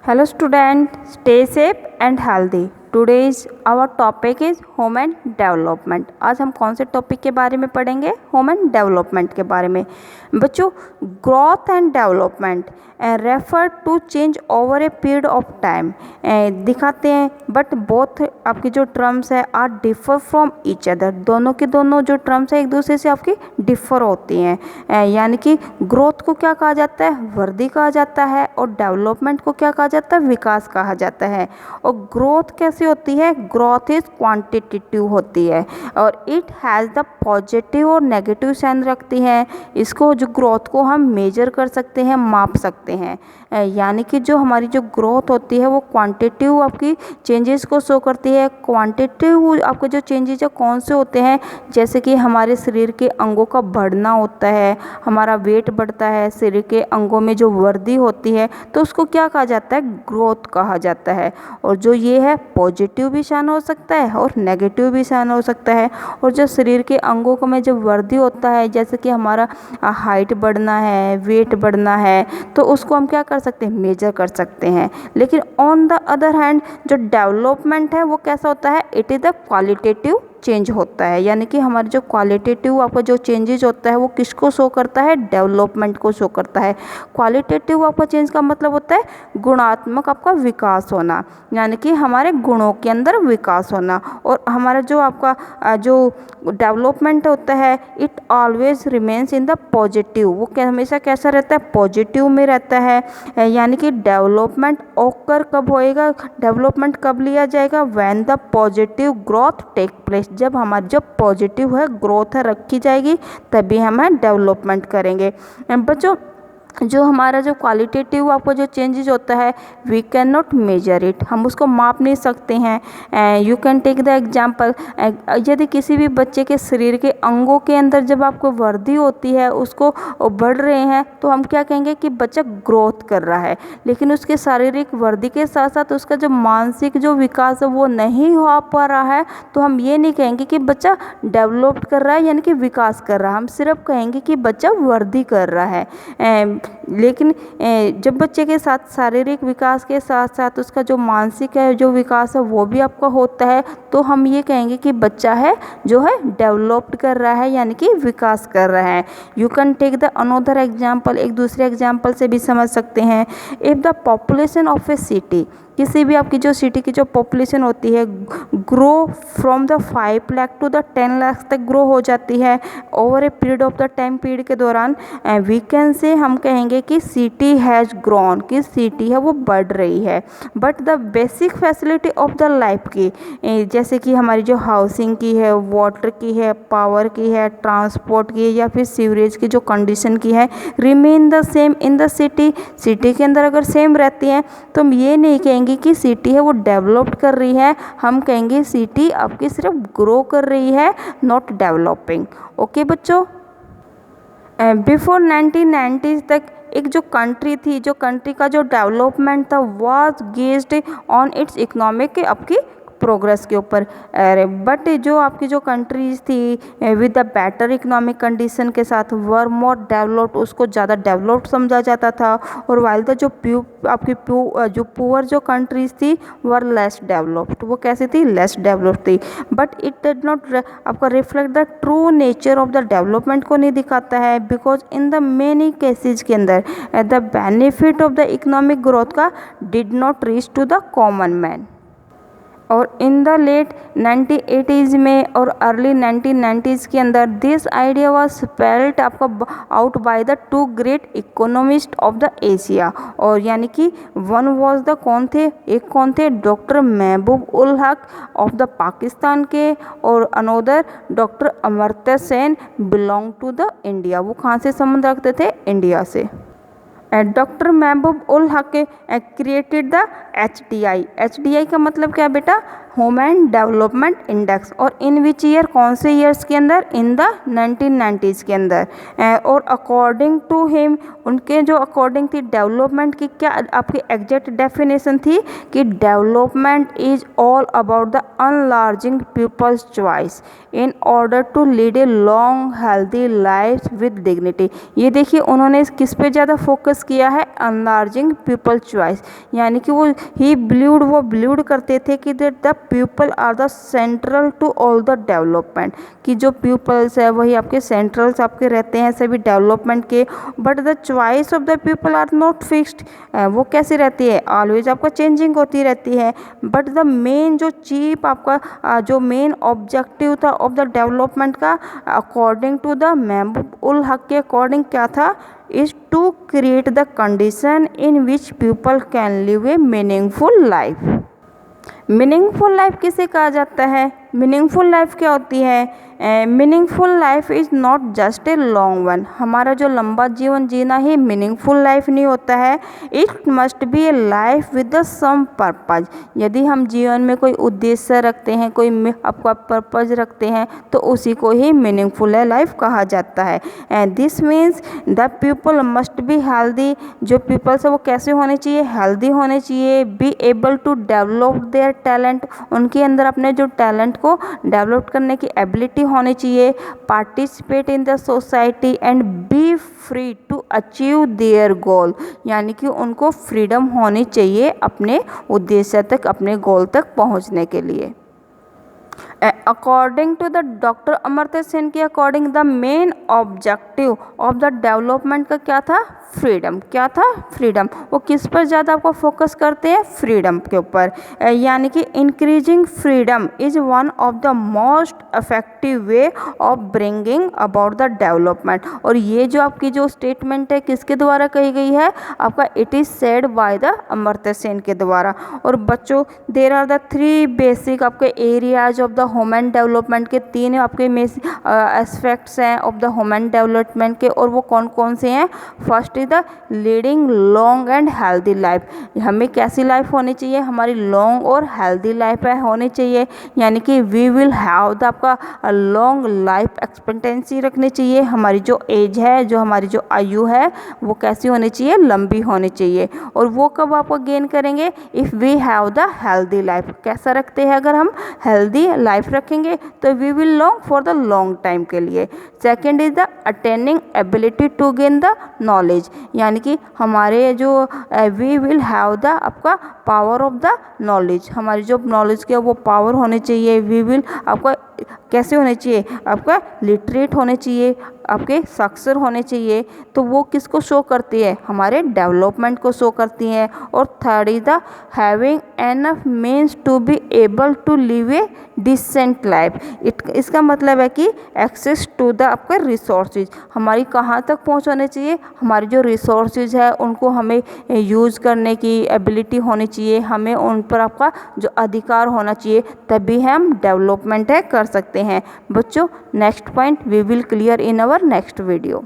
Hello student, stay safe and healthy. Today's our topic is home and development. आज हम कौन से topic के बारे में पढ़ेंगे? होम एंड डेवलपमेंट के बारे में। बच्चों, growth and development refer to change over a period of time दिखाते हैं, बट बोथ आपकी जो टर्म्स है are differ from each other. दोनों के दोनों जो टर्म्स है एक दूसरे से आपकी डिफर होती हैं। यानी कि ग्रोथ को क्या कहा जाता है? वृद्धि कहा जाता है, और डेवलपमेंट को क्या कहा जाता है? विकास कहा जाता है। और ग्रोथ कैसे होती है? ग्रोथ इज क्वांटिटेटिव होती है, और इट हैज़ द पॉजिटिव और नेगेटिव साइन रखती है। इसको जो ग्रोथ को हम मेजर कर सकते हैं, माप सकते हैं। यानी कि जो हमारी जो ग्रोथ होती है वो क्वांटिटेटिव आपकी चेंजेस को शो करती है। क्वांटिटेटिव आपके जो चेंजेस है कौन से होते हैं? जैसे कि हमारे शरीर के अंगों का बढ़ना होता है, हमारा वेट बढ़ता है, शरीर के अंगों में जो वृद्धि होती है, तो उसको क्या कहा जाता है? ग्रोथ कहा जाता है। और जो ये है पॉजिटिव भी साइन हो सकता है और नेगेटिव भी साइन हो सकता है। और जो शरीर के अंगों में जो वृद्धि होता है, जैसे कि हमारा हाइट बढ़ना है, वेट बढ़ना है, तो उसको हम क्या कर सकते हैं? मेजर कर सकते हैं। लेकिन ऑन द अदर हैंड जो डेवलपमेंट है वो कैसा होता है? It is the qualitative change होता है। यानी कि हमारे जो क्वालिटेटिव आपका जो चेंजेज होता है वो किसको शो करता है? डेवलपमेंट को शो करता है। क्वालिटेटिव आपका चेंज का मतलब होता है गुणात्मक आपका विकास होना, यानी कि हमारे गुणों के अंदर विकास होना। और हमारा जो आपका जो डेवलपमेंट होता है, it always remains in the positive. वो हमेशा कैसा रहता है? पॉजिटिव में रहता है। यानी कि डेवलपमेंट ओकर कब होएगा? डेवलपमेंट कब लिया जाएगा? When the positive growth take place. जब हमारी जो पॉजिटिव है ग्रोथ है रखी जाएगी, तभी हम डेवलपमेंट करेंगे। बच्चों, जो हमारा जो क्वालिटेटिव आपको जो चेंजेस होता है, we can not measure it, हम उसको माप नहीं सकते हैं। You can take the example, यदि किसी भी बच्चे के शरीर के अंगों के अंदर जब आपको वृद्धि होती है, उसको बढ़ रहे हैं, तो हम क्या कहेंगे कि बच्चा ग्रोथ कर रहा है। लेकिन उसके शारीरिक वृद्धि के साथ साथ उसका जो मानसिक जो विकास है वो नहीं हो पा रहा है, तो हम ये नहीं कहेंगे कि बच्चा डेवलप कर रहा है, यानी कि विकास कर रहा है। हम सिर्फ कहेंगे कि बच्चा वृद्धि कर रहा है। लेकिन जब बच्चे के साथ शारीरिक विकास के साथ साथ उसका जो मानसिक है जो विकास है वो भी आपका होता है, तो हम ये कहेंगे कि बच्चा है जो है डेवलप्ड कर रहा है, यानी कि विकास कर रहा है। You can take the another example, एक दूसरे एग्जाम्पल से भी समझ सकते हैं। If the population of a city, किसी भी आपकी जो सिटी की जो पॉपुलेशन होती है grow from the 5 lakh to the 10 lakh तक ग्रो हो जाती है over a period of the time period के दौरान, वी कैन से हम कहेंगे कि सिटी हैज़ ग्रोन, कि सिटी है वो बढ़ रही है। But the basic facility of the life की, जैसे कि हमारी जो हाउसिंग की है, वाटर की है, पावर की है, ट्रांसपोर्ट की है, या फिर सीवरेज की जो कंडीशन की है, remain the same in the city. City के अंदर अगर सेम रहती हैं तो हम ये नहीं कहेंगे कि सिटी है वो डेवलप्ड कर रही है, हम कहेंगे सिटी आपकी सिर्फ ग्रो कर रही है, नॉट डेवलपिंग। ओके बच्चों, बिफोर 1990 तक एक जो कंट्री थी, जो कंट्री का जो डेवलपमेंट था was gazed on it's economic आपकी प्रोग्रेस के ऊपर। बट जो आपकी जो कंट्रीज थी with the better economic condition के साथ वर मोर डेवलप्ड, उसको ज़्यादा डेवलप्ड समझा जाता था। और वाइल द जो जो पुअर जो कंट्रीज थी वर लेस डेवलप्ड, वो कैसी थी? लेस डेवलप्ड थी। बट इट डिड नॉट आपका reflect the true nature of the development को नहीं दिखाता है, because in the many cases के अंदर the benefit of the economic growth का did not reach to the common man. और इन द लेट 1980s में और अर्ली 1990s के अंदर दिस आइडिया वाज स्पेल्ड आपका out by the 2 great economist of the Asia. और यानी कि वन वाज द कौन थे? एक कौन थे? डॉक्टर महबूब उल हक ऑफ द पाकिस्तान के, और another doctor Amartya Sen belong to the India. वो कहाँ से संबंध रखते थे? इंडिया से। डॉक्टर महबूब उल हक क्रिएटेड द HDI। HDI का मतलब क्या बेटा? Home and development index. और इन विच ईयर, कौन से ईयर्स के अंदर? इन द 1990s के अंदर। और अकॉर्डिंग टू हिम, उनके जो अकॉर्डिंग थी डेवलपमेंट की क्या आपकी एग्जैक्ट डेफिनेशन थी कि development is all about the enlarging people's choice in order to lead a long healthy life with dignity. ये देखिए उन्होंने किस पे ज़्यादा फोकस किया है एनलार्जिंग पीपल चॉइस, यानी कि वो बिलीव्ड करते थे कि that the people are the central to all the development, कि जो पीपल्स है वही आपके सेंट्रल्स आपके रहते हैं सभी डेवलपमेंट के। But the choice of the people are not fixed, वो कैसी रहती है, ऑलवेज आपका चेंजिंग होती रहती है। बट द मेन जो चीफ आपका जो मेन ऑब्जेक्टिव था ऑफ द डेवलपमेंट का according to the Mahbub ul Haq के अकॉर्डिंग क्या था, is to create the condition in which people can live a meaningful life. Meaningful life किसे कहा जाता है, मीनिंगफुल लाइफ क्या होती है, meaningful life is not just a long one, हमारा जो लंबा जीवन जीना ही मीनिंगफुल लाइफ नहीं होता है। It must be a life with the some purpose, यदि हम जीवन में कोई उद्देश्य रखते हैं, कोई आपका पर्पज रखते हैं, तो उसी को ही मीनिंगफुल लाइफ कहा जाता है। And this means the people must be healthy, जो पीपल्स है वो कैसे होने चाहिए, हेल्दी होने चाहिए। Be able to develop their talent, उनके अंदर अपने जो टैलेंट को डेवलप करने की एबिलिटी होनी चाहिए। Participate in the society and be free to achieve their goal, यानी कि उनको फ्रीडम होनी चाहिए अपने उद्देश्य तक, अपने गोल तक पहुंचने के लिए। According to the doctor Amartya Sen के according the main objective of the development का क्या था, फ्रीडम। क्या था, फ्रीडम। वो किस पर ज़्यादा आपको फोकस करते हैं, फ्रीडम के ऊपर, यानी कि increasing freedom is one of the most effective way of bringing about the development. और ये जो आपकी जो स्टेटमेंट है किसके द्वारा कही गई है, आपका it is said by the Amartya Sen के द्वारा। और बच्चों देयर आर द 3 बेसिक आपके areas of the human development के 3 आपके एस्पेक्ट्स हैं ऑफ द ह्यूमन डेवलपमेंट के, और वो कौन कौन से हैं। First is the leading long and healthy life, हमें कैसी लाइफ होनी चाहिए, हमारी लॉन्ग और हेल्दी लाइफ होनी चाहिए, यानी कि वी विल हैव द आपका लॉन्ग लाइफ एक्सपेक्टेंसी रखनी चाहिए। हमारी जो एज है, जो हमारी जो आयु है वो कैसी होनी चाहिए, लंबी होनी चाहिए। और वो कब आपको गेन करेंगे, if we have the healthy life. कैसा रखते हैं, अगर हम हेल्दी लाइफ रखेंगे तो we will long for the long time के लिए। Second is the attaining ability to gain the knowledge, यानी कि हमारे जो वी विल हैव द आपका पावर ऑफ द नॉलेज, हमारी जो नॉलेज के वो पावर होनी चाहिए। वी विल आपका कैसे होने चाहिए, आपका लिटरेट होने चाहिए, आपके साक्षर होने चाहिए। तो वो किसको शो करती है, हमारे डेवलपमेंट को शो करती हैं। और third is the having enough means to be able to live a decent life. इसका मतलब है कि एक्सेस टू द आपका रिसोर्सेज, हमारी कहाँ तक पहुँचाने चाहिए, हमारी जो रिसोर्सेज है उनको हमें यूज़ करने की एबिलिटी होनी चाहिए, हमें उन पर आपका जो अधिकार होना चाहिए, तभी हम डेवलपमेंट कर सकते हैं। बच्चों next point we will clear in our next video.